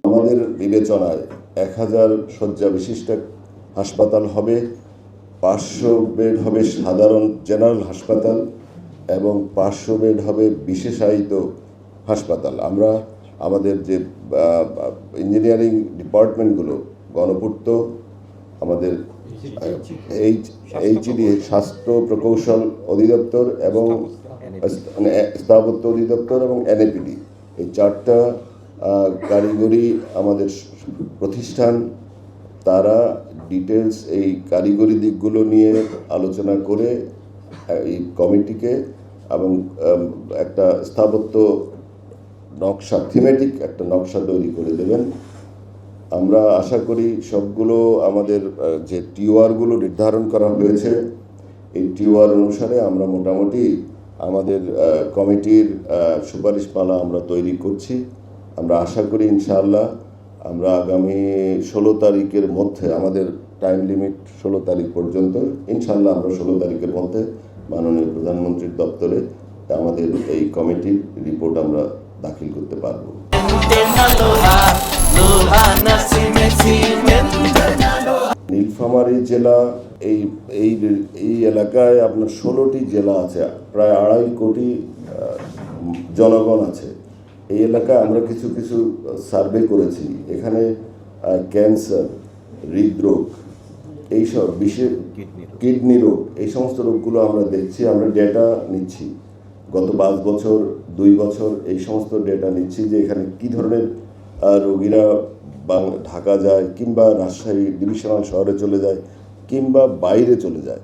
আমাদের বিবেচনায় 1000 শয্যা বিশিষ্ট হাসপাতাল হবে, 500 বেড হবে সাধারণ জেনারেল হাসপাতাল এবং 500 বেড হবে বিশেষায়িত হাসপাতাল। আমরা আমাদের যে ইঞ্জিনিয়ারিং ডিপার্টমেন্টগুলো, গণপূর্ত, আমাদের এইচইডি স্বাস্থ্য প্রকৌশল অধিদপ্তর এবং স্থাপত্য অধিদপ্তর এবং এনএপিডি, এই 4টা কারিগরি আমাদের প্রতিষ্ঠান, তারা ডিটেলস এই কারিগরি দিকগুলো নিয়ে আলোচনা করে এই কমিটিকে এবং একটা স্থাপত্য নকশা, থিমেটিক একটা নকশা তৈরি করে দেবেন। আমরা আশা করি সবগুলো আমাদের যে টিওআরগুলো নির্ধারণ করা হয়েছে, এই টিওআর অনুসারে আমরা মোটামুটি আমাদের কমিটির সুপারিশমালা আমরা তৈরি করছি। আমরা আশা করি ইনশাআল্লাহ আমরা আগামী 16 তারিখের মধ্যে, আমাদের টাইম লিমিট 16 তারিখ পর্যন্ত, ইনশাআল্লাহ আমরা 16 তারিখের মধ্যে মাননীয় প্রধানমন্ত্রীর দপ্তরে আমাদের এই কমিটির রিপোর্ট আমরা দাখিল করতে পারবো। নীলফামারী জেলা, এই এলাকায় আপনার 16টি জেলা আছে, প্রায় 2.5 কোটি জনগণ আছে। এই এলাকায় আমরা কিছু কিছু সার্ভে করেছি। এখানে ক্যান্সার, হৃদরোগ, এইসব বিশেষ কিডনি রোগ, এই সমস্ত রোগগুলো আমরা দেখছি, আমরা ডেটা নিচ্ছি। গত 5 বছর, 2 বছর এই সমস্ত ডেটা নিচ্ছি যে এখানে কী ধরনের রোগীরা ঢাকা যায় কিংবা রাজশাহী ডিভিশনাল শহরে চলে যায় কিংবা বাইরে চলে যায়।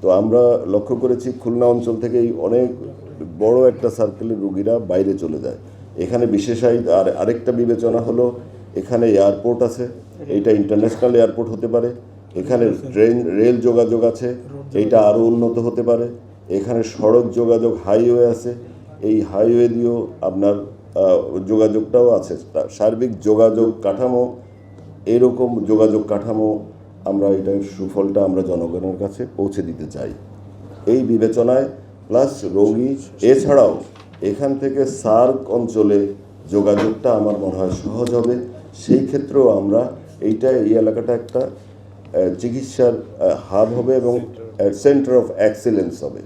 তো আমরা লক্ষ্য করেছি খুলনা অঞ্চল থেকেই অনেক বড় একটা সার্কেলের রোগীরা বাইরে চলে যায়। এখানে বিশেষায়িত আরেকটা বিবেচনা হলো, এখানে এয়ারপোর্ট আছে, এইটা ইন্টারন্যাশনাল এয়ারপোর্ট হতে পারে। এখানে রেল যোগাযোগ আছে, এইটা আরও উন্নত হতে পারে। এখানে সড়ক যোগাযোগ, হাইওয়ে আছে, এই হাইওয়ে দিয়েও আপনার যোগাযোগটাও আছে। সার্বিক যোগাযোগ কাঠামো, এরকম যোগাযোগ কাঠামো আমরা এটার সুফলটা আমরা জনগণের কাছে পৌঁছে দিতে চাই। এই বিবেচনায় প্লাস রোগী, এছাড়াও এখান থেকে সার্ক অঞ্চলে যোগাযোগটা আমার মনে হয় সহজ হবে। সেই ক্ষেত্রেও আমরা এই এলাকাটা একটা চিকিৎসার হাব হবে এবং সেন্টার অফ এক্সেলেন্স হবে।